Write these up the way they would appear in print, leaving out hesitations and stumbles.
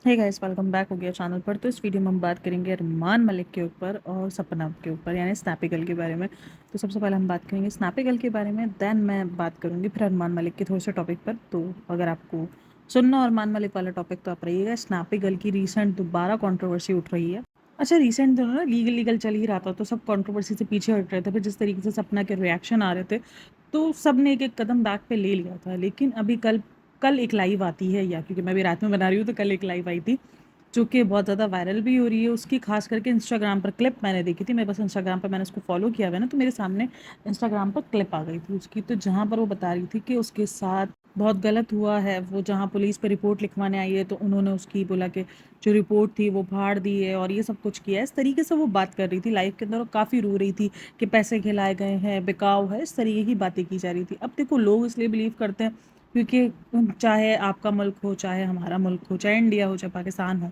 Hey guys, welcome back हो गया channel पर। तो इस वीडियो में हम बात करेंगे अरमान मलिक के ऊपर और सपना के ऊपर, यानी स्नैपी गर्ल के बारे में। तो सबसे पहले हम बात करेंगे स्नैपी गर्ल के बारे में, देन मैं बात करूंगी फिर अरमान मलिक के थोड़े से टॉपिक पर। तो अगर आपको सुनना अरमान मलिक वाला टॉपिक तो आप रहिएगा। स्नैपी गर्ल की रिसेंट दोबारा कंट्रोवर्सी उठ रही है। अच्छा, रिसेंट दिनों ना लीगल लीगल चल ही रहा था तो सब कंट्रोवर्सी से पीछे हट रहे थे। फिर जिस तरीके से सपना के रिएक्शन आ रहे थे तो सब ने एक एक कदम बैक पे ले लिया था। लेकिन अभी कल कल एक लाइव आती है, या क्योंकि मैं अभी रात में बना रही हूँ तो कल एक लाइव आई थी जो कि बहुत ज़्यादा वायरल भी हो रही है। उसकी खास करके इंस्टाग्राम पर क्लिप मैंने देखी थी। मेरे पास इंस्टाग्राम पर मैंने उसको फॉलो किया हुआ है ना, तो मेरे सामने इंस्टाग्राम पर क्लिप आ गई थी उसकी, तो जहाँ पर वो बता रही थी कि उसके साथ बहुत गलत हुआ है। वो जहाँ पुलिस पर रिपोर्ट लिखवाने आई है तो उन्होंने उसकी बोला कि जो रिपोर्ट थी वो फाड़ दी है और ये सब कुछ किया है। इस तरीके से वो बात कर रही थी लाइव के अंदर और काफ़ी रो रही थी कि पैसे खिलाए गए हैं, बिकाऊ है, इस तरीके की बातें की जा रही थी। अब देखो, लोग इसलिए बिलीव करते हैं क्योंकि चाहे आपका मुल्क हो, चाहे हमारा मुल्क हो, चाहे इंडिया हो, चाहे पाकिस्तान हो,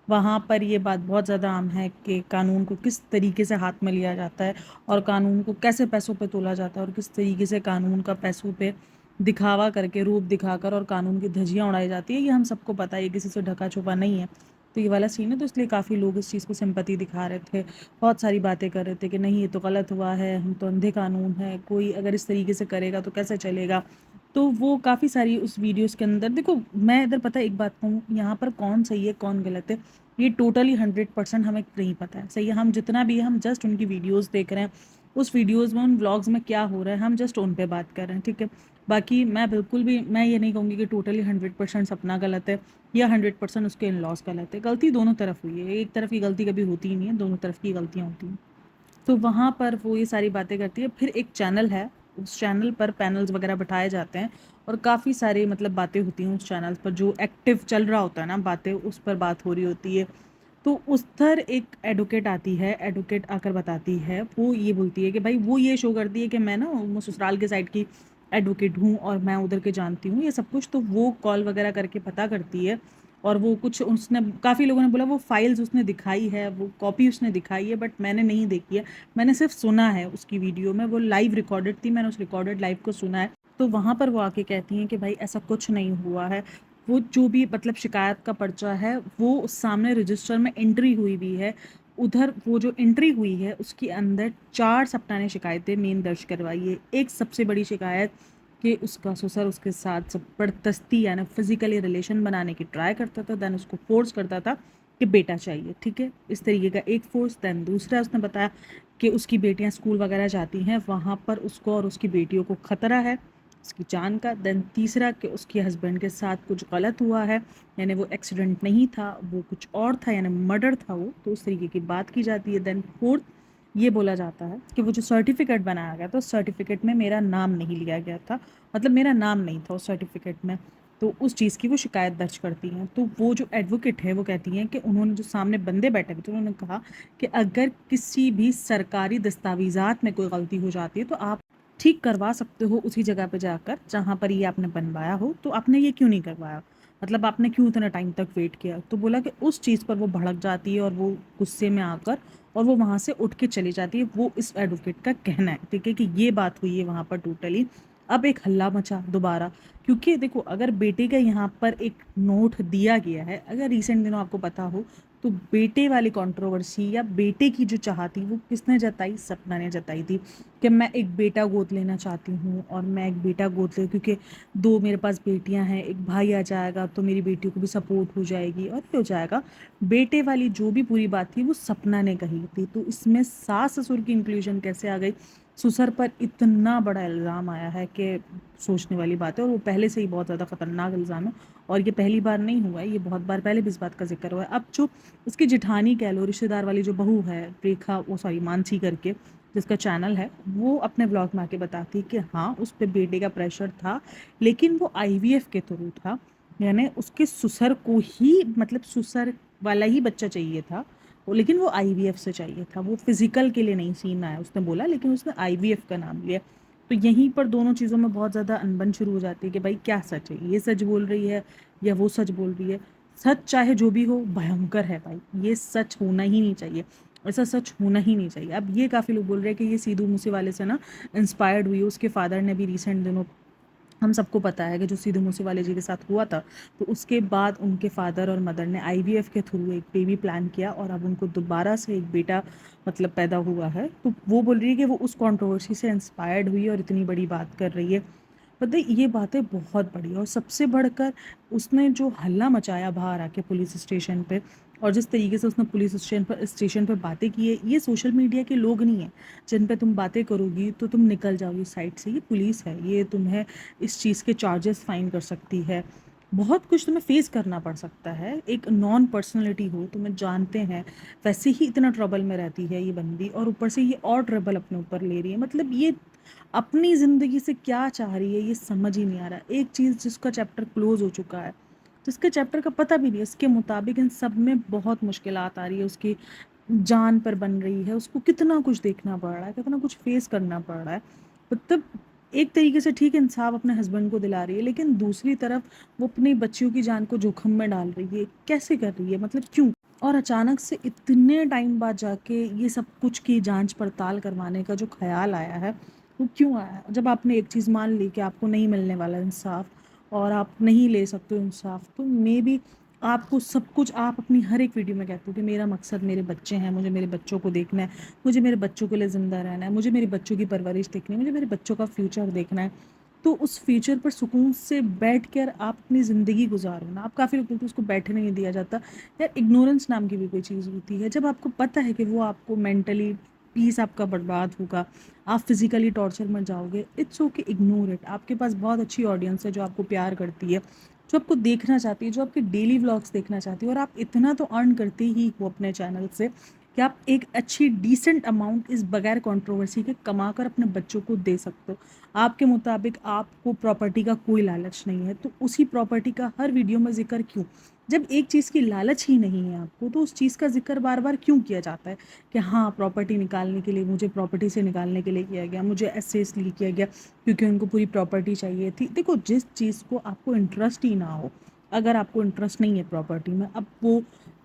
वहाँ पर ये बात बहुत ज़्यादा आम है कि कानून को किस तरीके से हाथ में लिया जाता है और कानून को कैसे पैसों पे तोला जाता है और किस तरीके से कानून का पैसों पे दिखावा करके, रूप दिखाकर और कानून की धज्जियाँ उड़ाई जाती है। ये हम सबको पता है, ये किसी से ढका छुपा नहीं है। तो ये वाला सीन है, तो इसलिए काफ़ी लोग इस चीज़ को सिंपैथी दिखा रहे थे, बहुत सारी बातें कर रहे थे कि नहीं ये तो गलत हुआ है, हम तो अंधे कानून है, कोई अगर इस तरीके से करेगा तो कैसे चलेगा। तो वो काफ़ी सारी उस वीडियोस के अंदर, देखो मैं इधर पता है एक बात कहूँ, यहाँ पर कौन सही है कौन गलत है ये टोटली 100% हमें नहीं पता है। सही है, हम जितना भी है हम जस्ट उनकी वीडियोस देख रहे हैं, उस वीडियोस में उन व्लॉग्स में क्या हो रहा है हम जस्ट उन पे बात कर रहे हैं, ठीक है। बाकी मैं बिल्कुल भी मैं ये नहीं कहूँगी कि टोटली 100% सपना गलत है या 100% उसके इन लॉस गलत है। गलती दोनों तरफ हुई है, एक तरफ की गलती कभी होती ही नहीं है, दोनों तरफ की गलतियाँ होती हैं। तो वहाँ पर वो ये सारी बातें करती है। फिर एक चैनल है, उस चैनल पर पैनल्स वगैरह बिठाए जाते हैं और काफ़ी सारी मतलब बातें होती हैं उस चैनल पर, जो एक्टिव चल रहा होता है ना, बातें उस पर बात हो रही होती है। तो उस पर एक एडवोकेट आती है, एडवोकेट आकर बताती है, वो ये बोलती है कि भाई, वो ये शो करती है कि मैं ना वो ससुराल के साइड की एडवोकेट हूँ और मैं उधर के जानती हूँ ये सब कुछ। तो वो कॉल वगैरह करके पता करती है और वो कुछ उसने, काफ़ी लोगों ने बोला वो फाइल्स उसने दिखाई है, वो कॉपी उसने दिखाई है, बट मैंने नहीं देखी है। मैंने सिर्फ सुना है उसकी वीडियो में, वो लाइव रिकॉर्डेड थी, मैंने उस रिकॉर्डेड लाइव को सुना है। तो वहाँ पर वो आके कहती हैं कि भाई ऐसा कुछ नहीं हुआ है। वो जो भी मतलब शिकायत का पर्चा है वो उस सामने रजिस्टर में एंट्री हुई भी है। उधर वो जो एंट्री हुई है उसके अंदर 4 सप्ताह ने शिकायतें मेन दर्ज करवाई है। एक सबसे बड़ी शिकायत कि उसका ससुर उसके साथ ज़बरदस्ती यानी फिजिकली रिलेशन बनाने की ट्राई करता था, देन उसको फोर्स करता था कि बेटा चाहिए, ठीक है, इस तरीके का एक फोर्स। देन दूसरा उसने बताया कि उसकी बेटियां स्कूल वगैरह जाती हैं, वहाँ पर उसको और उसकी बेटियों को ख़तरा है उसकी जान का। देन तीसरा कि उसके हस्बैंड के साथ कुछ गलत हुआ है, यानी वो एक्सीडेंट नहीं था, वो कुछ और था, यानी मर्डर था वो, तो उस तरीके की बात की जाती है। देन फोर्थ ये बोला जाता है कि वो जो सर्टिफिकेट बनाया गया था उस सर्टिफिकेट में मेरा नाम नहीं लिया गया था, मतलब मेरा नाम नहीं था उस सर्टिफिकेट में। तो उस चीज़ की वो शिकायत दर्ज करती हैं। तो वो जो एडवोकेट है वो कहती हैं कि उन्होंने जो सामने बंदे बैठे हुए थे उन्होंने कहा कि अगर किसी भी सरकारी दस्तावेज़ात में कोई गलती हो जाती है तो आप ठीक करवा सकते हो उसी जगह पे जाकर जहाँ पर ये आपने बनवाया हो, तो आपने ये क्यों नहीं करवाया, मतलब आपने क्यों इतना टाइम तक वेट किया। तो बोला कि उस चीज़ पर वो भड़क जाती है और वो गुस्से में आकर और वो वहाँ से उठ के चली जाती है। वो इस एडवोकेट का कहना है, ठीक है, कि ये बात हुई है वहाँ पर टोटली। अब एक हल्ला मचा दोबारा, क्योंकि देखो अगर बेटे का यहाँ पर एक नोट दिया गया है, अगर रिसेंट दिनों आपको पता हो तो बेटे वाली कंट्रोवर्सी या बेटे की जो चाह थी वो किसने जताई, सपना ने जताई थी कि मैं एक बेटा गोद लेना चाहती हूँ और मैं एक बेटा गोद ले, क्योंकि दो मेरे पास बेटियां हैं, एक भाई आ जाएगा तो मेरी बेटियों को भी सपोर्ट हो जाएगी और ये हो जाएगा। बेटे वाली जो भी पूरी बात थी वो सपना ने कही थी। तो इसमें सास ससुर की इंक्लूजन कैसे आ गई, ससुर पर इतना बड़ा इल्ज़ाम आया है कि सोचने वाली बात है, और वो पहले से ही बहुत ज़्यादा ख़तरनाक इल्ज़ाम है। और ये पहली बार नहीं हुआ है, ये बहुत बार पहले भी इस बात का जिक्र हुआ है। अब जो इसकी जिठानी कह लो, रिश्तेदार वाली जो बहू है, रेखा, वो सॉरी मानसी करके जिसका चैनल है, वो अपने ब्लॉग में आके बताती कि हाँ उस पर बेटे का प्रेशर था, लेकिन वो आईवीएफ के थ्रू था, यानी उसके ससुर को ही, मतलब ससुर वाला ही बच्चा चाहिए था वो, लेकिन वो आईवीएफ से चाहिए था, वो फिजिकल के लिए नहीं सीन आया उसने बोला, लेकिन उसने आईवीएफ का नाम लिया। तो यहीं पर दोनों चीज़ों में बहुत ज़्यादा अनबन शुरू हो जाती है कि भाई क्या सच है, ये सच बोल रही है या वो सच बोल रही है। सच चाहे जो भी हो भयंकर है भाई, ये सच होना ही नहीं चाहिए, ऐसा सच होना ही नहीं चाहिए। अब ये काफ़ी लोग बोल रहे हैं कि ये सीधू मूसे वाले से ना इंस्पायर्ड हुई, उसके फादर ने भी रिसेंट दिनों हम सबको पता है कि जो सिद्धू मूसेवाले जी के साथ हुआ था, तो उसके बाद उनके फादर और मदर ने आईवीएफ के थ्रू एक बेबी प्लान किया और अब उनको दोबारा से एक बेटा मतलब पैदा हुआ है। तो वो बोल रही है कि वो उस कंट्रोवर्सी से इंस्पायर्ड हुई और इतनी बड़ी बात कर रही है। पता है ये बातें बहुत बड़ी है और सबसे बढ़कर उसने जो हल्ला मचाया बाहर आके पुलिस स्टेशन पे, और जिस तरीके से उसने पुलिस स्टेशन पर बातें की है, ये सोशल मीडिया के लोग नहीं हैं जिन पे तुम बातें करोगी तो तुम निकल जाओगी साइड से। ये पुलिस है, ये तुम्हें इस चीज़ के चार्जेस फाइन कर सकती है, बहुत कुछ तुम्हें फेस करना पड़ सकता है। एक नॉन पर्सनैलिटी हो, तुम्हें जानते हैं, वैसे ही इतना ट्रबल में रहती है ये बंदी, और ऊपर से ये और ट्रबल अपने ऊपर ले रही है। मतलब ये अपनी ज़िंदगी से क्या चाह रही है ये समझ ही नहीं आ रहा। एक चीज़ जिसका चैप्टर क्लोज हो चुका है, जिसके चैप्टर का पता भी नहीं है, इसके मुताबिक इन सब में बहुत मुश्किलात आ रही है, उसकी जान पर बन रही है, उसको कितना कुछ देखना पड़ रहा है, कितना कुछ फेस करना पड़ रहा है। मतलब एक तरीके से ठीक है इंसाफ अपने हस्बैंड को दिला रही है, लेकिन दूसरी तरफ वो अपनी बच्चियों की जान को जोखिम में डाल रही है। कैसे कर रही है, मतलब क्यों? और अचानक से इतने टाइम बाद जाके ये सब कुछ की जांच पड़ताल करवाने का जो ख्याल आया है, वो क्यों आया? जब आपने एक चीज़ मान ली कि आपको नहीं मिलने वाला इंसाफ और आप नहीं ले सकते हो इंसाफ, तो मे बी आपको सब कुछ, आप अपनी हर एक वीडियो में कहते हो कि मेरा मकसद मेरे बच्चे हैं, मुझे मेरे बच्चों को देखना है, मुझे मेरे बच्चों के लिए ज़िंदा रहना है, मुझे मेरे बच्चों की परवरिश देखनी है, मुझे मेरे बच्चों का फ्यूचर देखना है। तो उस फ्यूचर पर सुकून से बैठ कर आप अपनी ज़िंदगी गुजारो ना। आप काफ़ी लोग बोलते हैं उसको बैठने नहीं दिया जाता। यार इग्नोरेंस नाम की भी कोई चीज़ होती है। जब आपको पता है कि वो आपको मेंटली पीस आपका बर्बाद होगा, आप फिज़िकली टॉर्चर में जाओगे, इट्स ओके, इग्नोर इट। आपके पास बहुत अच्छी ऑडियंस है जो आपको प्यार करती है, जो आपको देखना चाहती है, जो आपके डेली व्लॉग्स देखना चाहती है, और आप इतना तो अर्न करते ही हो अपने चैनल से कि आप एक अच्छी डिसेंट अमाउंट इस बगैर कंट्रोवर्सी के कमा कर अपने बच्चों को दे सकते हो। आपके मुताबिक आपको प्रॉपर्टी का कोई लालच नहीं है, तो उसी प्रॉपर्टी का हर वीडियो में जिक्र क्यों? जब एक चीज़ की लालच ही नहीं है आपको, तो उस चीज़ का जिक्र बार बार क्यों किया जाता है कि हाँ प्रॉपर्टी निकालने के लिए, मुझे प्रॉपर्टी से निकालने के लिए किया गया, मुझे ऐसे इसलिए किया गया क्योंकि उनको पूरी प्रॉपर्टी चाहिए थी। देखो जिस चीज़ को आपको इंटरेस्ट ही ना हो, अगर आपको इंटरेस्ट नहीं है प्रॉपर्टी में, अब वो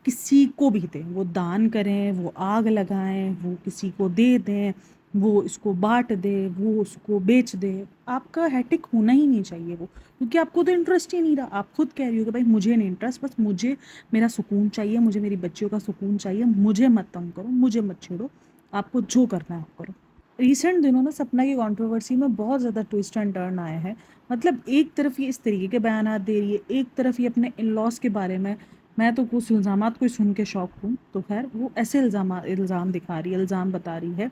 किसी को भी दें, वो दान करें, वो आग लगाएं, वो किसी को दे दें, वो इसको बांट दे, वो उसको बेच दे, आपका हेटिक होना ही नहीं चाहिए वो, क्योंकि आपको तो इंटरेस्ट ही नहीं रहा। आप खुद कह रही हो कि भाई मुझे नहीं इंटरेस्ट, बस मुझे मेरा सुकून चाहिए, मुझे मेरी बच्चियों का सुकून चाहिए, मुझे मत तंग करो, मुझे मत छेड़ो, आपको जो करना है आप करो। रिसेंट दिनों में सपना की कंट्रोवर्सी में बहुत ज़्यादा ट्विस्ट एंड टर्न आए हैं। मतलब एक तरफ ये इस तरीके के बयानात दे रही है, एक तरफ ये अपने इन लॉज के बारे में, मैं तो कुछ इल्ज़ामात को सुन के शौक हूँ, तो खैर वो ऐसे इल्ज़ाम दिखा रही है, इल्ज़ाम बता रही है,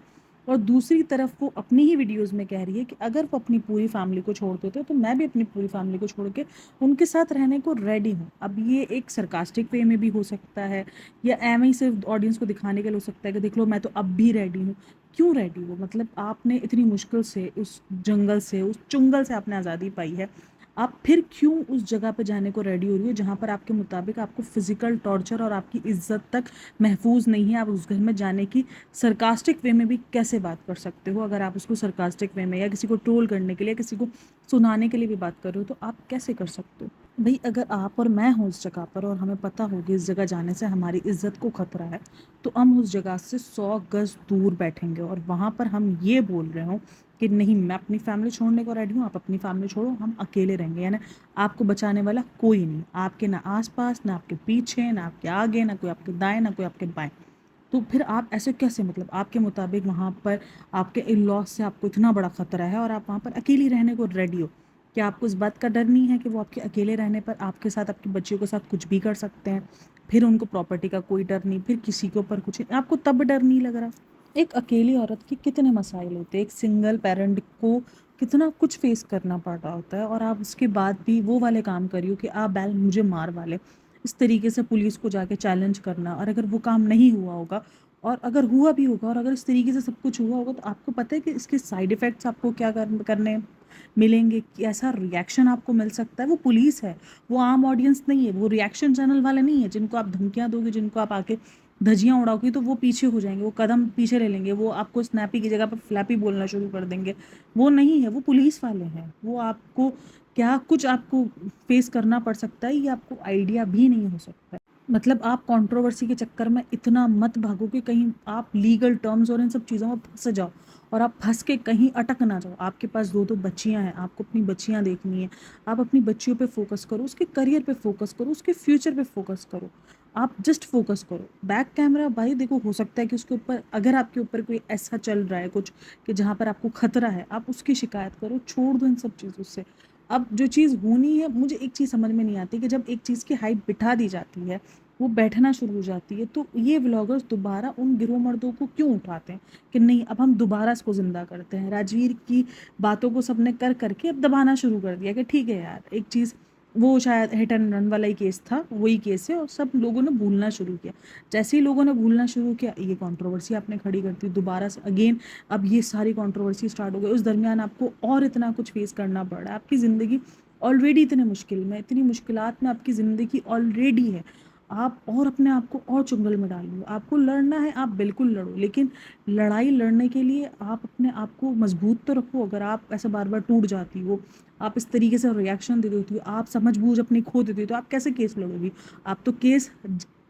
और दूसरी तरफ वो अपनी ही वीडियोस में कह रही है कि अगर वो अपनी पूरी फैमिली को छोड़ देते तो मैं भी अपनी पूरी फैमिली को छोड़ के उनके साथ रहने को रेडी हूँ। अब ये एक सरकास्टिक वे में भी हो सकता है, या एम ही सिर्फ ऑडियंस को दिखाने के लिए हो सकता है कि देख लो मैं तो अब भी रेडी हूँ। क्यों रेडी हो? मतलब आपने इतनी मुश्किल से उस जंगल से, उस चुंगल से आपने आज़ादी पाई है, आप फिर क्यों उस जगह पे जाने को रेडी हो रही हो जहाँ पर आपके मुताबिक आपको फिजिकल टॉर्चर और आपकी इज्जत तक महफूज नहीं है? आप उस घर में जाने की सरकास्टिक वे में भी कैसे बात कर सकते हो? अगर आप उसको सरकास्टिक वे में या किसी को ट्रोल करने के लिए, किसी को सुनाने के लिए भी बात कर रहे हो, तो आप कैसे कर सकते हो? भाई अगर आप और मैं हूँ उस जगह पर और हमें पता होगी इस जगह जाने से हमारी इज्जत को खतरा है, तो हम उस जगह से 100 गज दूर बैठेंगे और वहाँ पर हम ये बोल रहे हो कि नहीं मैं अपनी फैमिली छोड़ने को रेडी हूँ, आप अपनी फैमिली छोड़ो, हम अकेले रहेंगे, यानी आपको बचाने वाला कोई नहीं, आपके ना आसपास, ना आपके पीछे, ना आपके आगे, ना कोई आपके दाएं, ना कोई आपके बाएं। तो फिर आप ऐसे कैसे, मतलब आपके मुताबिक वहाँ पर आपके इन लॉस से आपको इतना बड़ा खतरा है और आप वहाँ पर अकेली रहने को रेडी हो? क्या आपको इस बात का डर नहीं है कि वो आपके अकेले रहने पर आपके साथ, आपकी बच्चियों के साथ कुछ भी कर सकते हैं? फिर उनको प्रॉपर्टी का कोई डर नहीं, फिर किसी के ऊपर कुछ नहीं, आपको तब डर नहीं लग रहा? एक अकेली औरत के कितने मसाइल होते हैं, एक सिंगल पेरेंट को कितना कुछ फेस करना पड़ रहा होता है, और आप उसके बाद भी वो वाले काम करियो कि आप बैल मुझे मार वाले, इस तरीके से पुलिस को जाके चैलेंज करना। और अगर वो काम नहीं हुआ होगा, और अगर हुआ भी होगा, और अगर इस तरीके से सब कुछ हुआ होगा, तो आपको पता है कि इसके साइड इफ़ेक्ट्स आपको क्या करने मिलेंगे, कि ऐसा रिएक्शन आपको मिल सकता है। वो पुलिस है, वो आम ऑडियंस नहीं है, वो रिएक्शन चैनल वाले नहीं है जिनको आप धमकियाँ दोगे, जिनको आप आके धज्जियाँ उड़ाओगी तो वो पीछे हो जाएंगे, वो कदम पीछे ले लेंगे, वो आपको स्नैपी की जगह पर फ्लैपी बोलना शुरू कर देंगे। वो नहीं है, वो पुलिस वाले हैं। वो आपको क्या कुछ आपको फेस करना पड़ सकता है, ये आपको आइडिया भी नहीं हो सकता है। मतलब आप कंट्रोवर्सी के चक्कर में इतना मत भागो कि कहीं आप लीगल टर्म्स और इन सब चीज़ों में फंस जाओ और आप फँस के कहीं अटक ना जाओ। आपके पास 2-2 बच्चियाँ हैं, आपको अपनी बच्चियाँ देखनी है, आप अपनी बच्चियों पे फ़ोकस करो, उसके करियर पे फ़ोकस करो, उसके फ्यूचर पे फ़ोकस करो। आप जस्ट फ़ोकस करो। बैक कैमरा भाई देखो, हो सकता है कि उसके ऊपर अगर आपके ऊपर कोई ऐसा चल रहा है कुछ कि जहाँ पर आपको खतरा है, आप उसकी शिकायत करो, छोड़ दो इन सब चीज़ों से। अब जो चीज़ होनी है, मुझे एक चीज़ समझ में नहीं आती कि जब एक चीज़ की हाइप बिठा दी जाती है, वो बैठना शुरू हो जाती है, तो ये व्लॉगर्स दोबारा उन गिरोह मर्दों को क्यों उठाते हैं कि नहीं अब हम दोबारा इसको ज़िंदा करते हैं। राजवीर की बातों को सबने कर करके अब दबाना शुरू कर दिया कि ठीक है यार, एक चीज़ वो शायद हिट एंड रन वाला ही केस था, वही केस है, और सब लोगों ने भूलना शुरू किया। जैसे ही लोगों ने भूलना शुरू किया, ये कंट्रोवर्सी आपने खड़ी कर दी दोबारा से अगेन। अब ये सारी कंट्रोवर्सी स्टार्ट हो गई, उस दरमियान आपको और इतना कुछ फेस करना पड़ रहा है। आपकी ज़िंदगी ऑलरेडी इतने मुश्किल में, इतनी मुश्किलात में आपकी ज़िंदगी ऑलरेडी है। आप और अपने आप को और चुंगल में डाल लो। आपको लड़ना है, आप बिल्कुल लड़ो, लेकिन लड़ाई लड़ने के लिए आप अपने आप को मजबूत तो रखो। अगर आप ऐसे बार बार टूट जाती हो, आप इस तरीके से रिएक्शन दे देती हो, आप समझ बूझ अपनी खो देती हो, तो आप कैसे केस लड़ोगी? आप तो केस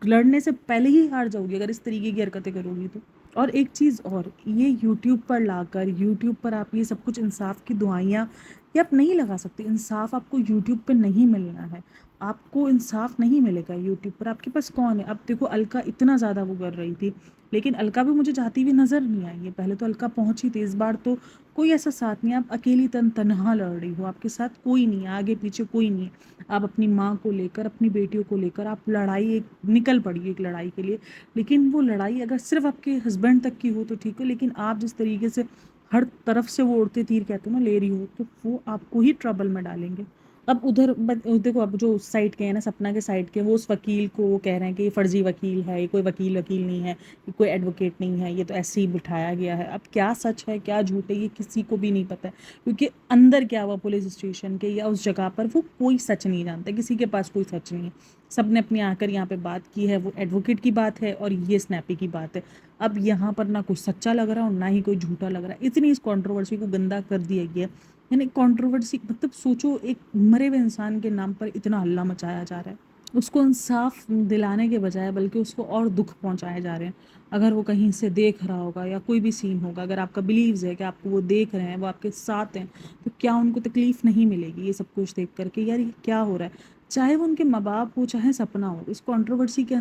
लड़ने से पहले ही हार जाओगी अगर इस तरीके की हरकतें करोगी तो। और एक चीज़ और, ये यूट्यूब पर लाकर यूट्यूब पर आप ये सब कुछ इंसाफ की दुआइयाँ ये आप नहीं लगा सकते। इंसाफ आपको यूट्यूब पे नहीं मिलना है, आपको इंसाफ नहीं मिलेगा यूट्यूब पर। आपके पास कौन है? अब देखो, अलका इतना ज़्यादा वो कर रही थी, लेकिन अलका भी मुझे जाती हुई नज़र नहीं आई है। पहले तो अलका पहुंची थी, इस बार तो कोई ऐसा साथ नहीं है। आप अकेली तनहा लड़ रही हो, आपके साथ कोई नहीं है, आगे पीछे कोई नहीं है। आप अपनी माँ को लेकर, अपनी बेटियों को लेकर आप लड़ाई एक निकल पड़ी एक लड़ाई के लिए। लेकिन वो लड़ाई अगर सिर्फ आपके हस्बैंड तक की हो तो ठीक है, लेकिन आप जिस तरीके से हर तरफ से वो उड़ते तीर कहते हो ना ले रही हो, तो वो आपको ही ट्रबल में डालेंगे। अब उधर देखो, अब जो साइड के हैं ना, सपना के साइड के, वो उस वकील को वो कह रहे हैं कि ये फर्जी वकील है, ये कोई वकील नहीं है, ये कोई एडवोकेट नहीं है, ये तो ऐसे ही बिठाया गया है। अब क्या सच है क्या झूठ है ये किसी को भी नहीं पता है, क्योंकि अंदर क्या हुआ पुलिस स्टेशन के या उस जगह पर, वो कोई सच नहीं जानता, किसी के पास कोई सच नहीं है। सब ने अपनी आकर यहाँ पे बात की है, वो एडवोकेट की बात है और ये स्नैपी की बात है। अब यहाँ पर ना कुछ सच्चा लग रहा और ना ही कोई झूठा लग रहा है। इतनी इस कंट्रोवर्सी को गंदा कर दिया गया, यानी कंट्रोवर्सी मतलब सोचो, एक मरे हुए इंसान के नाम पर इतना हल्ला मचाया जा रहा है, उसको इंसाफ दिलाने के बजाय बल्कि उसको और दुख पहुंचाए जा रहे हैं। अगर वो कहीं से देख रहा होगा या कोई भी सीन होगा, अगर आपका बिलीव्स है कि आपको वो देख रहे हैं, वो आपके साथ हैं, तो क्या उनको तकलीफ़ नहीं मिलेगी ये सब कुछ देख करके? यार ये क्या हो रहा है? चाहे वो उनके माँ बाप हो, चाहे सपना हो, इस कंट्रोवर्सी के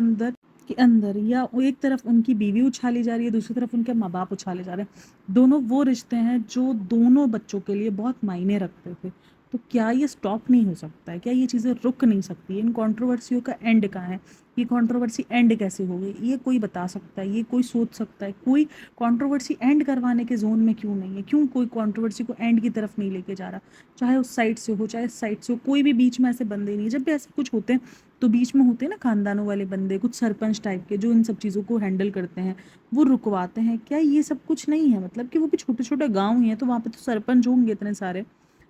अंदर या वो एक तरफ उनकी बीवी उछाली जा रही है, दूसरी तरफ उनके माँ बाप उछाले जा रहे हैं। दोनों वो रिश्ते हैं जो दोनों बच्चों के लिए बहुत मायने रखते थे। तो क्या ये स्टॉप नहीं हो सकता है? क्या ये चीज़ें रुक नहीं सकती है? इन कंट्रोवर्सियों का एंड कहाँ है? ये कंट्रोवर्सी एंड कैसे हो गई? ये कोई बता सकता है? ये कोई सोच सकता है? कोई कंट्रोवर्सी एंड करवाने के जोन में क्यों नहीं है? क्यों कोई कंट्रोवर्सी को एंड की तरफ नहीं लेके जा रहा? चाहे उस साइड से हो, चाहे इस साइड से हो, कोई भी बीच में ऐसे बंदे नहीं। जब भी ऐसे कुछ होते हैं तो बीच में होते हैं ना खानदानों वाले बंदे, कुछ सरपंच टाइप के जो इन सब चीज़ों को हैंडल करते हैं, वो रुकवाते हैं। क्या ये सब कुछ नहीं है? मतलब कि वो भी छोटे छोटे गाँव ही हैं, तो वहाँ पे तो सरपंच होंगे इतने सारे,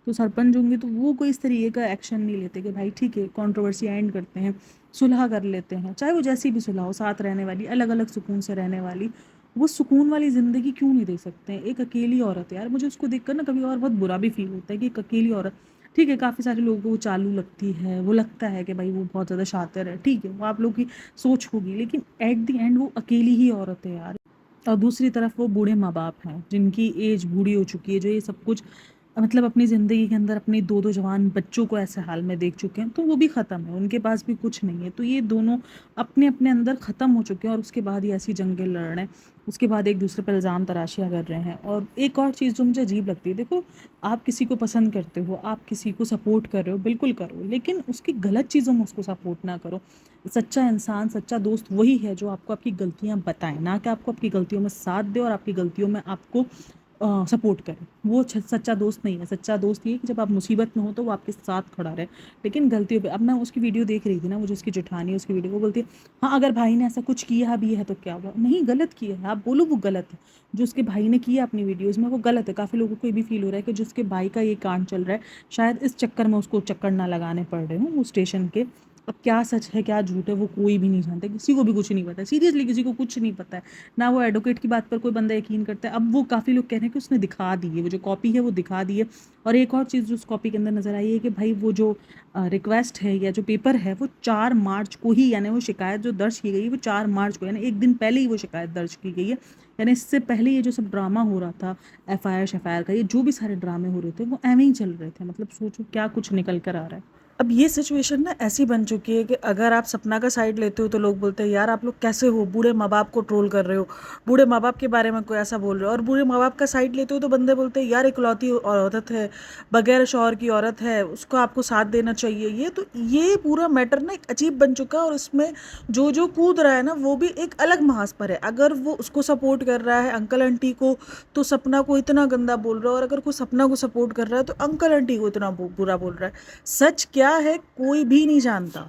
तो सरपंच होंगे तो वो कोई इस तरीके का एक्शन नहीं लेते कि भाई ठीक है कंट्रोवर्सी एंड करते हैं, सुलह कर लेते हैं। चाहे वो जैसी भी सुलह हो, साथ रहने वाली, अलग अलग सुकून से रहने वाली, वो सुकून वाली ज़िंदगी क्यों नहीं दे सकते हैं? एक अकेली औरत है यार, मुझे उसको देखकर ना कभी और बहुत बुरा भी फील होता है कि एक अकेली औरत, ठीक है काफ़ी सारे लोगों को वो चालू लगती है, वो लगता है कि भाई वो बहुत ज़्यादा शातिर है, ठीक है वो आप लोग की सोच होगी, लेकिन एट द एंड वो अकेली ही औरत है यार। और दूसरी तरफ वो बूढ़े माँ बाप हैं जिनकी एज बूढ़ी हो चुकी है, जो ये सब कुछ मतलब अपनी ज़िंदगी के अंदर अपनी दो दो जवान बच्चों को ऐसे हाल में देख चुके हैं, तो वो भी ख़त्म है, उनके पास भी कुछ नहीं है। तो ये दोनों अपने अपने अंदर ख़त्म हो चुके हैं और उसके बाद ये ऐसी जंगें लड़ रहे हैं, उसके बाद एक दूसरे पर इल्ज़ाम तराशियाँ कर रहे हैं। और एक और चीज़ जो मुझे अजीब लगती है, देखो आप किसी को पसंद करते हो, आप किसी को सपोर्ट कर रहे हो, बिल्कुल करो, लेकिन उसकी गलत चीज़ों में उसको सपोर्ट ना करो। सच्चा इंसान, सच्चा दोस्त वही है जो आपको आपकी गलतियाँ बताए, ना कि आपको आपकी गलतियों में साथ दे और आपकी गलतियों में आपको सपोर्ट करे। वो सच्चा दोस्त नहीं है। सच्चा दोस्त ये है कि जब आप मुसीबत में हो तो वो आपके साथ खड़ा रहे, लेकिन गलतियों पे। अब मैं उसकी वीडियो देख रही थी ना, वो जो उसकी जेठानी है उसकी वीडियो, वो बोलती है हाँ अगर भाई ने ऐसा कुछ किया भी है तो क्या हुआ? नहीं, गलत किया है, आप बोलो वो गलत है। जो उसके भाई ने किया अपनी वीडियोज़ में वो गलत है। काफ़ी लोगों को ये भी फील हो रहा है कि जो उसके भाई का ये कांड चल रहा है, शायद इस चक्कर में उसको चक्कर ना लगाने पड़ रहे हों वो स्टेशन के, अब क्या सच है क्या झूठ है वो कोई भी नहीं जानता, किसी को भी कुछ नहीं पता, सीरियसली किसी को कुछ नहीं पता है। ना वो एडवोकेट की बात पर कोई बंदा यकीन करता है। अब वो काफ़ी लोग कह रहे हैं कि उसने दिखा दी है, वो जो कॉपी है वो दिखा दी है। और एक और चीज़ जो उस कॉपी के अंदर नज़र आई है कि भाई वो जो रिक्वेस्ट है या जो पेपर है वो 4 मार्च को ही, यानी वो शिकायत जो दर्ज की गई है वो 4 मार्च को, यानी एक दिन पहले ही वो शिकायत दर्ज की गई है। यानी इससे पहले ये जो सब ड्रामा हो रहा था, एफ आई आर का, ये जो भी सारे ड्रामे हो रहे थे वो एवं ही चल रहे थे। मतलब सोचो क्या कुछ निकल कर आ रहा है। अब ये सिचुएशन ना ऐसी बन चुकी है कि अगर आप सपना का साइड लेते हो तो लोग बोलते हैं यार आप लोग कैसे हो, बूढ़े माँ बाप को ट्रोल कर रहे हो, बूढ़े माँ बाप के बारे में कोई ऐसा बोल रहे हो। और बूढ़े माँ बाप का साइड लेते हो तो बंदे बोलते हैं यार इकलौती औरत है, बगैर शौहर की औरत है, उसको आपको साथ देना चाहिए। ये तो ये पूरा मैटर ना एक अजीब बन चुका है। और इसमें जो जो कूद रहा है ना वो भी एक अलग महाज पर है। अगर वो उसको सपोर्ट कर रहा है अंकल आंटी को तो सपना को इतना गंदा बोल रहा है, और अगर कोई सपना को सपोर्ट कर रहा है तो अंकल आंटी को इतना बुरा बोल रहा है। सच क्या है कोई भी नहीं जानता।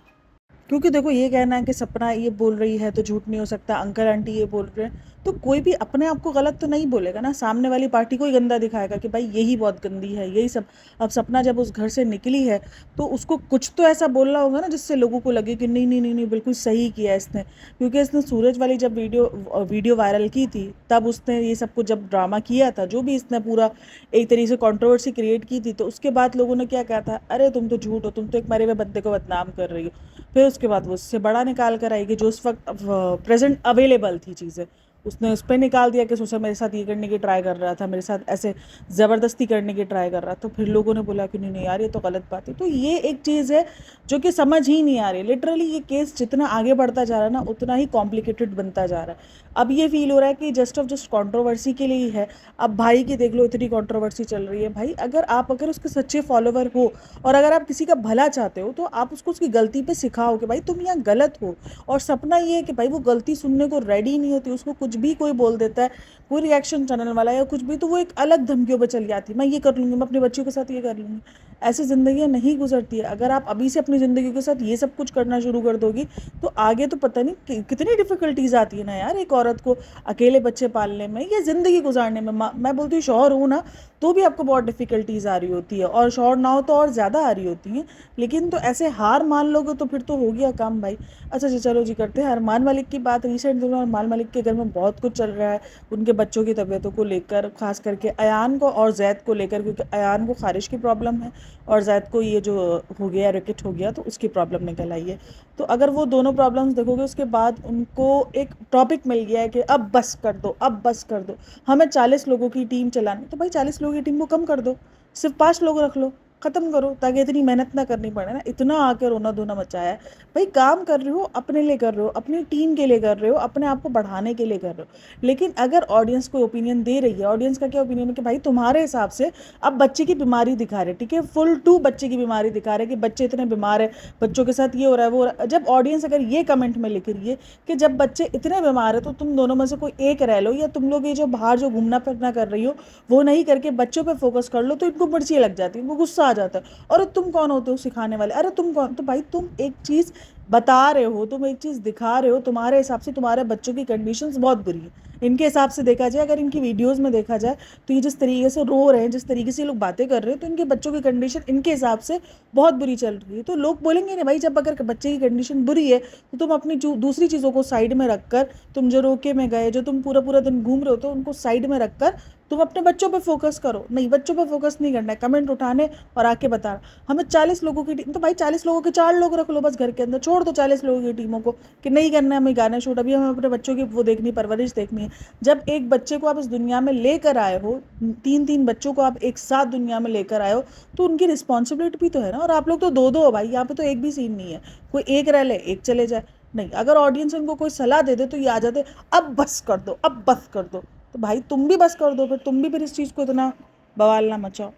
क्योंकि देखो ये कहना है कि सपना ये बोल रही है तो झूठ नहीं हो सकता, अंकल आंटी ये बोल रहे हैं, तो कोई भी अपने आप को गलत तो नहीं बोलेगा ना, सामने वाली पार्टी को ही गंदा दिखाएगा कि भाई यही बहुत गंदी है यही सब। अब सपना जब उस घर से निकली है तो उसको कुछ तो ऐसा बोलना होगा ना जिससे लोगों को लगे कि नहीं नहीं नहीं नहीं बिल्कुल सही किया इसने। क्योंकि इसने सूरज वाली जब वीडियो वायरल की थी तब उसने ये सब कुछ जब ड्रामा किया था, जो भी इसने पूरा एक तरीके से कंट्रोवर्सी क्रिएट की थी, तो उसके बाद लोगों ने क्या कहा था, अरे तुम तो झूठ हो, तुम तो एक मरे हुए बंदे को बदनाम कर रही हो। फिर उसके बाद वो उससे बड़ा निकाल कर आएगी जो उस वक्त प्रेजेंट अवेलेबल थी चीज़ें, उसने उस पर निकाल दिया कि सोचा मेरे साथ ये करने की ट्राई कर रहा था, मेरे साथ ऐसे ज़बरदस्ती करने की ट्राई कर रहा था। तो फिर लोगों ने बोला कि नहीं नहीं यार ये तो गलत बात है। तो ये एक चीज़ है जो कि समझ ही नहीं आ रही। लिटरली ये केस जितना आगे बढ़ता जा रहा है ना उतना ही कॉम्प्लिकेटेड बनता जा रहा है। अब ये फील हो रहा है कि जस्ट ऑफ जस्ट कंट्रोवर्सी के लिए ही है। अब भाई की देख लो इतनी कंट्रोवर्सी चल रही है। भाई अगर उसके सच्चे फॉलोवर हो और अगर आप किसी का भला चाहते हो तो आप उसको उसकी गलती पे सिखाओ कि भाई तुम यहाँ गलत हो। और सपना ये है कि भाई वो गलती सुनने को रेडी नहीं होती, उसको कुछ भी कोई बोल देता है, कोई रिएक्शन चैनल वाला या कुछ भी, तो वो एक अलग धमकियों पर चली जाती है, मैं ये कर लूँगी, मैं अपने बच्चों के साथ ये कर लूँगी। ऐसी ज़िंदगी नहीं गुजरती है। अगर आप अभी से अपनी ज़िंदगी के साथ ये सब कुछ करना शुरू कर दोगी तो आगे तो पता नहीं कितनी डिफ़िकल्टीज़ आती है ना यार एक औरत को अकेले बच्चे पालने में या ज़िंदगी गुजारने में। मैं बोलती हूँ शौहर हूँ ना तो भी आपको बहुत डिफ़िकल्टीज़ आ रही होती है, और शौहर ना हो तो और ज़्यादा आ रही होती हैं। लेकिन तो ऐसे हार मान लोगे तो फिर तो हो गया काम भाई। अच्छा जी चलो जी करते हैं अरमान मलिक की बात। रिसेंट दिनों अरमान मलिक के घर में बहुत कुछ चल रहा है उनके बच्चों की तबीयतों को लेकर, खास करके अयान को और जैद को लेकर, क्योंकि अयान को खारिश की प्रॉब्लम है और जैद को ये जो हो गया रिकेट हो गया तो उसकी प्रॉब्लम निकल आई है। तो अगर वो दोनों प्रॉब्लम्स देखोगे उसके बाद उनको एक टॉपिक मिल गया है कि अब बस कर दो, अब बस कर दो, हमें 40 लोगों की टीम चलानी। तो भाई 40 लोगों की टीम को कम कर दो, सिर्फ 5 लोग रख लो, ख़त्म करो, ताकि इतनी मेहनत ना करनी पड़े ना। इतना आके रोना धोना मचाया है। भाई काम कर रहे हो अपने लिए कर रहे हो, अपनी टीम के लिए कर रहे हो, अपने आप को बढ़ाने के लिए कर रहे हो। लेकिन अगर ऑडियंस को ओपिनियन दे रही है, ऑडियंस का क्या ओपिनियन है कि भाई तुम्हारे हिसाब से अब बच्चे की बीमारी दिखा रहे, ठीक है, फुल टू बच्चे की बीमारी दिखा रहे कि बच्चे इतने बीमार है, बच्चों के साथ ये हो रहा है वो हो रहा है। जब ऑडियंस अगर ये कमेंट में लिख रही है कि जब बच्चे इतने बीमार है तो तुम दोनों में से कोई एक रह लो, या तुम लोग ये जो बाहर जो घूमना फिरना कर रही हो वो नहीं करके बच्चों पे फोकस कर लो, तो इनको मिर्ची लग जाती है, इनको गुस्सा आ जाता है। अरे तुम कौन होते हो सिखाने वाले, अरे तुम कौन। तो भाई तुम एक चीज़ बता रहे हो, तुम एक चीज़ दिखा रहे हो, तुम्हारे हिसाब से तुम्हारे बच्चों की कंडीशंस बहुत बुरी है। इनके हिसाब से देखा जाए, अगर इनकी वीडियोस में देखा जाए तो ये जिस तरीके से रो रहे हैं, जिस तरीके से ये लोग बातें कर रहे हैं, तो इनके बच्चों की कंडीशन इनके हिसाब से बहुत बुरी चल रही है। तो लोग बोलेंगे ना भाई, जब अगर बच्चे की कंडीशन बुरी है तो तुम अपनी दूसरी चीज़ों को साइड में रखकर, तुम जो रोके में गए, जो तुम पूरा पूरा दिन घूम रहे हो, तो उनको साइड में रखकर तुम अपने बच्चों पे फोकस करो। नहीं, बच्चों पे फोकस नहीं करना है, कमेंट उठाने और आके बताना हमें 40 लोगों की टीम। तो भाई 40 लोगों के 4 लोग रख लो बस घर के अंदर, छोड़ दो 40 लोगों की टीमों को कि नहीं करना है हमें गाना शूट, अभी हमें अपने बच्चों की वो देखनी, परवरिश देखनी है। जब एक बच्चे को आप इस दुनिया में लेकर आए हो, 3-3 बच्चों को आप एक साथ दुनिया में लेकर आए हो, तो उनकी रिस्पॉन्सिबिलिटी भी तो है ना। और आप लोग तो दो दो हो भाई, यहाँ पे तो एक भी सीन नहीं है कोई एक रह ले एक चले जाए। नहीं, अगर ऑडियंस उनको कोई सलाह दे दे तो ये आ जाते अब बस कर दो, अब बस कर दो। तो भाई तुम भी बस कर दो, फिर तुम भी फिर इस चीज़ को इतना बवाल ना मचाओ।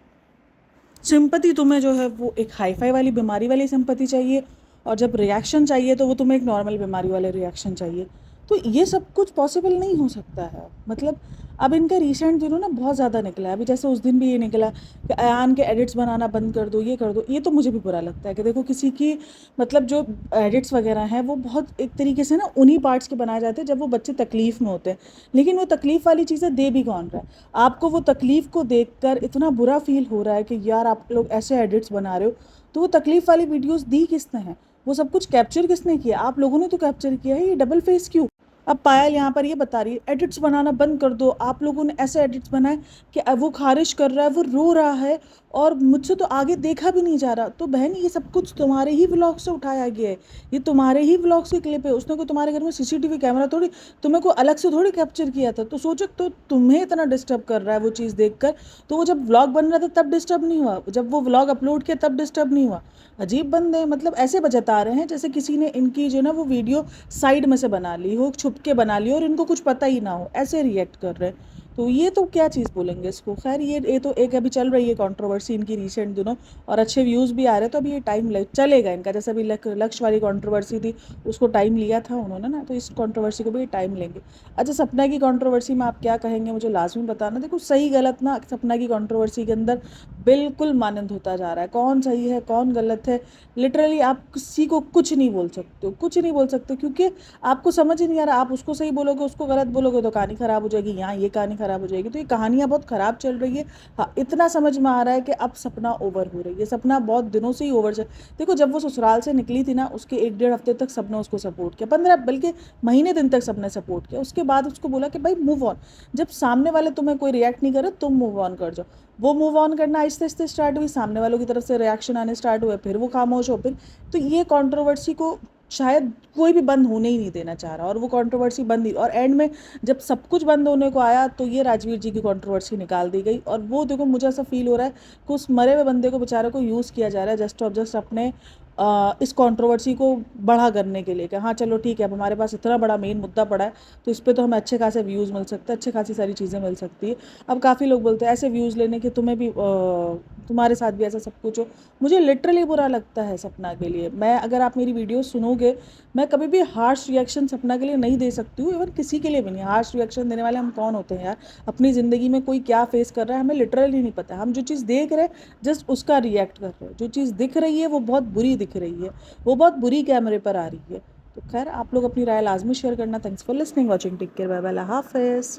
सिंपति तुम्हें जो है वो एक हाईफाई वाली बीमारी वाली सिंपति चाहिए, और जब रिएक्शन चाहिए तो वो तुम्हें एक नॉर्मल बीमारी वाले रिएक्शन चाहिए। तो ये सब कुछ पॉसिबल नहीं हो सकता है। मतलब अब इनका रिसेंट दिनों ना बहुत ज़्यादा निकला है। अभी जैसे उस दिन भी ये निकला कि अयान के एडिट्स बनाना बंद कर दो, ये कर दो। ये तो मुझे भी बुरा लगता है कि देखो किसी की मतलब जो एडिट्स वगैरह हैं वो बहुत एक तरीके से ना उन्हीं पार्ट्स के बनाए जाते हैं जब वो बच्चे तकलीफ़ में होते हैं। लेकिन वो तकलीफ़ वाली चीज़ें दे भी कौन रहा है आपको? वो तकलीफ़ को देखकर इतना बुरा फील हो रहा है कि यार आप लोग ऐसे एडिट्स बना रहे हो, तो वो तकलीफ़ वाली वीडियोस दी किसने हैं? वो सब कुछ कैप्चर किसने किया? आप लोगों ने तो कैप्चर किया है। ये डबल फेस क्यों? अब पायल यहाँ पर ये बता रही है एडिट्स बनाना बंद कर दो, आप लोगों ने ऐसे एडिट्स बनाए कि अब वो खारिश कर रहा है, वो रो रहा है और मुझसे तो आगे देखा भी नहीं जा रहा। तो बहन ये सब कुछ तुम्हारे ही व्लॉग से उठाया गया है, ये तुम्हारे ही व्लॉग्स की क्लिप है। उसने कोई तुम्हारे घर में सीसीटीवी कैमरा थोड़ी, तुम्हें कोई अलग से थोड़ी कैप्चर किया था। तो सोचो, तो तुम्हें इतना डिस्टर्ब कर रहा है वो चीज़ देखकर, तो वो जब व्लॉग बन रहा था तब डिस्टर्ब नहीं हुआ, जब वो व्लॉग अपलोड किया तब डिस्टर्ब नहीं हुआ। अजीब बंदे हैं, मतलब ऐसे बजता रहे हैं जैसे किसी ने इनकी जो ना वो वीडियो साइड में से बना ली हो, छुप के बना ली हो और इनको कुछ पता ही ना हो, ऐसे रिएक्ट कर रहे हैं। तो ये तो क्या चीज़ बोलेंगे इसको। खैर ये तो एक अभी चल रही है कंट्रोवर्सी इनकी रिसेंट दिनों, और अच्छे व्यूज़ भी आ रहे हैं, तो अभी ये टाइम चलेगा इनका। जैसे अभी लक्ष्य वाली कंट्रोवर्सी थी, उसको टाइम लिया था उन्होंने ना, तो इस कंट्रोवर्सी को भी टाइम लेंगे। अच्छा, सपना की कंट्रोवर्सी में आप क्या कहेंगे मुझे लाजमी बताना। देखो सही गलत ना सपना की कंट्रोवर्सी के अंदर बिल्कुल मानंद होता जा रहा है, कौन सही है कौन गलत है लिटरली आप किसी को कुछ नहीं बोल सकते हो, कुछ नहीं बोल सकते, क्योंकि आपको समझ ही नहीं आ रहा। आप उसको सही बोलोगे उसको गलत बोलोगे तो कहानी ख़राब हो जाएगी, यहाँ ये कहानी ख़राब हो जाएगी। तो ये कहानियाँ बहुत ख़राब चल रही है। हाँ, इतना समझ में आ रहा है कि अब सपना ओवर हो रही है, सपना बहुत दिनों से ही ओवर चल। देखो जब वो ससुराल से निकली थी ना, उसके 1-1.5 हफ्ते तक सबने उसको सपोर्ट किया, 15 बल्कि महीने दिन तक सबने सपोर्ट किया। उसके बाद उसको बोला कि भाई मूव ऑन, जब सामने वाले तुम्हें कोई रिएक्ट नहीं करे तुम मूव ऑन कर जाओ। वो मूव ऑन करना आहिस्ते आहिस्ते स्टार्ट हुई, सामने वालों की तरफ से रिएक्शन आने स्टार्ट हुए, फिर वो खामोश हो। फिर तो ये कंट्रोवर्सी को शायद कोई भी बंद होने ही नहीं देना चाह रहा, और वो कंट्रोवर्सी बंद ही, और एंड में जब सब कुछ बंद होने को आया तो ये राजवीर जी की कंट्रोवर्सी निकाल दी गई। और वो देखो मुझे ऐसा फील हो रहा है कि उस मरे हुए बंदे को बेचारे को यूज़ किया जा रहा है जस्ट और जस्ट अपने इस कंट्रोवर्सी को बढ़ा करने के लिए कि हाँ चलो ठीक है, अब हमारे पास इतना बड़ा मेन मुद्दा पड़ा है तो इस पर तो हमें अच्छे खासे व्यूज़ मिल सकते हैं, अच्छे खासी सारी चीज़ें मिल सकती है। अब काफ़ी लोग बोलते हैं ऐसे व्यूज़ लेने के तुम्हें भी तुम्हारे साथ भी ऐसा सब कुछ हो। मुझे लिटरली बुरा लगता है सपना के लिए। मैं, अगर आप मेरी वीडियो सुनोगे, मैं कभी भी हार्श रिएक्शन सपना के लिए नहीं दे सकती हूँ, इवन किसी के लिए भी नहीं। हार्श रिएक्शन देने वाले हम कौन होते हैं यार? अपनी ज़िंदगी में कोई क्या फेस कर रहा है हमें लिटरली नहीं पता। हम जो चीज़ देख रहे हैं जस्ट उसका रिएक्ट कर रहे हैं। जो चीज़ दिख रही है वो बहुत बुरी दिख रही है, वो बहुत बुरी कैमरे पर आ रही है। तो खैर आप लोग अपनी राय लाजमी शेयर करना। Thanks for listening, watching, take care, bye bye, अल्लाह हाफिज़।